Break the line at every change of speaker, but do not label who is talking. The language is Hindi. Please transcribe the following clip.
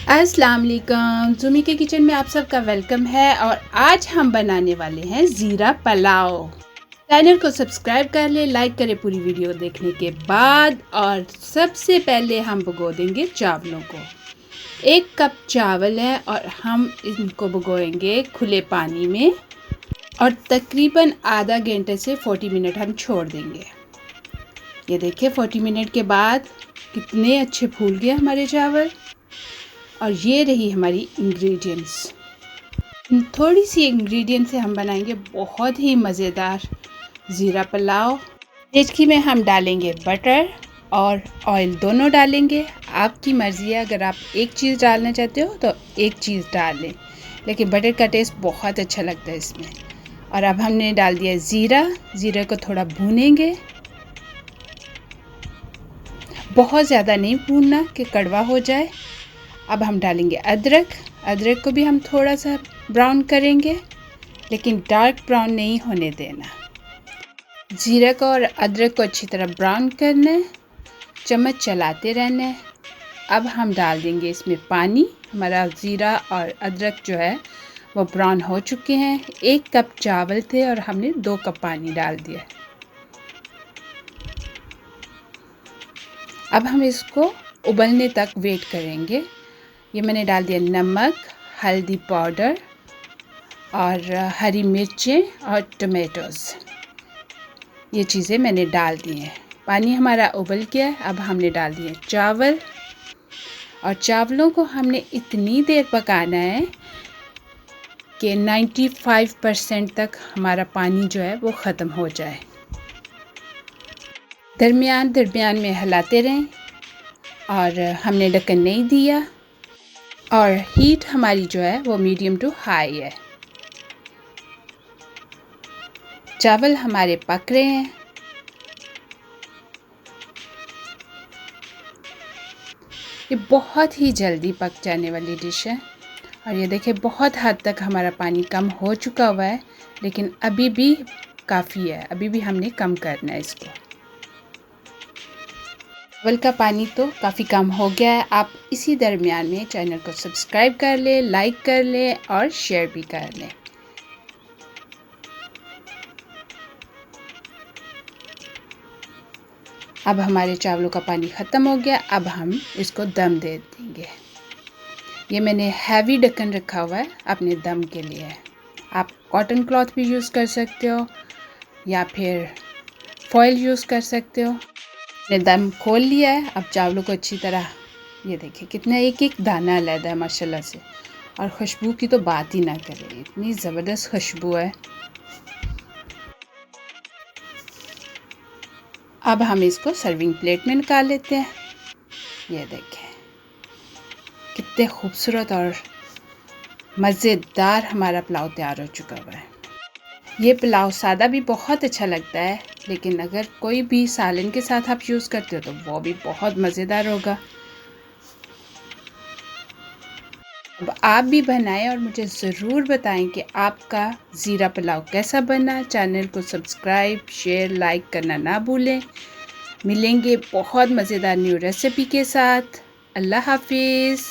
अस्सलाम वालेकुम, ज़ुमी के किचन में आप सबका वेलकम है। और आज हम बनाने वाले हैं ज़ीरा पुलाव। चैनल को सब्सक्राइब कर ले, लाइक करें पूरी वीडियो देखने के बाद। और सबसे पहले हम भिगो देंगे चावलों को। 1 कप चावल है और हम इनको भिगोएंगे खुले पानी में और तकरीबन आधा घंटे से 40 मिनट हम छोड़ देंगे। ये देखिए 40 मिनट के बाद कितने अच्छे फूल गए हमारे चावल। और ये रही हमारी इंग्रेडिएंट्स। थोड़ी सी इंग्रेडिएंट से हम बनाएंगे बहुत ही मज़ेदार ज़ीरा पुलाव। डेचकी में हम डालेंगे बटर और ऑयल, दोनों डालेंगे। आपकी मर्ज़ी है, अगर आप एक चीज़ डालना चाहते हो तो एक चीज़ डाल लें, लेकिन बटर का टेस्ट बहुत अच्छा लगता है इसमें। और अब हमने डाल दिया ज़ीरा को थोड़ा भूनेंगे, बहुत ज़्यादा नहीं भूनना कि कड़वा हो जाए। अब हम डालेंगे अदरक को भी हम थोड़ा सा ब्राउन करेंगे, लेकिन डार्क ब्राउन नहीं होने देना। जीरा को और अदरक को अच्छी तरह ब्राउन करना है, चम्मच चलाते रहना है। अब हम डाल देंगे इसमें पानी। हमारा ज़ीरा और अदरक जो है वो ब्राउन हो चुके हैं। 1 कप चावल थे और हमने 2 कप पानी डाल दिया। अब हम इसको उबलने तक वेट करेंगे। ये मैंने डाल दिया नमक, हल्दी पाउडर और हरी मिर्चें और टमाटोज़, ये चीज़ें मैंने डाल दी हैं। पानी हमारा उबल गया है। अब हमने डाल दिए चावल और चावलों को हमने इतनी देर पकाना है कि 95% तक हमारा पानी जो है वो ख़त्म हो जाए। दरमियान में हिलाते रहें और हमने ढक्कन नहीं दिया और हीट हमारी जो है वो मीडियम टू हाई है। चावल हमारे पक रहे हैं। ये बहुत ही जल्दी पक जाने वाली डिश है। और ये देखिए बहुत हद तक हमारा पानी कम हो चुका हुआ है, लेकिन अभी भी काफ़ी है, अभी भी हमने कम करना है इसको। चावल का पानी तो काफ़ी कम हो गया है। आप इसी दरमियान में चैनल को सब्सक्राइब कर लें, लाइक कर लें और शेयर भी कर लें। अब हमारे चावलों का पानी ख़त्म हो गया। अब हम इसको दम दे देंगे। ये मैंने हैवी ढक्कन रखा हुआ है अपने दम के लिए। आप कॉटन क्लॉथ भी यूज़ कर सकते हो या फिर फॉयल यूज़ कर सकते हो। मैंने दम खोल लिया है। अब चावलों को अच्छी तरह, ये देखिए कितना एक दाना अलग है माशाल्लाह से। और खुशबू की तो बात ही ना करें, इतनी ज़बरदस्त खुशबू है। अब हम इसको सर्विंग प्लेट में निकाल लेते हैं। ये देखें कितने खूबसूरत और मज़ेदार हमारा पुलाव तैयार हो चुका हुआ है। ये पुलाव सादा भी बहुत अच्छा लगता है, लेकिन अगर कोई भी सालन के साथ आप यूज़ करते हो तो वो भी बहुत मज़ेदार होगा। अब आप भी बनाएं और मुझे ज़रूर बताएं कि आपका ज़ीरा पुलाव कैसा बना। चैनल को सब्सक्राइब, शेयर, लाइक करना ना भूलें। मिलेंगे बहुत मज़ेदार न्यू रेसिपी के साथ। अल्लाह हाफिज़।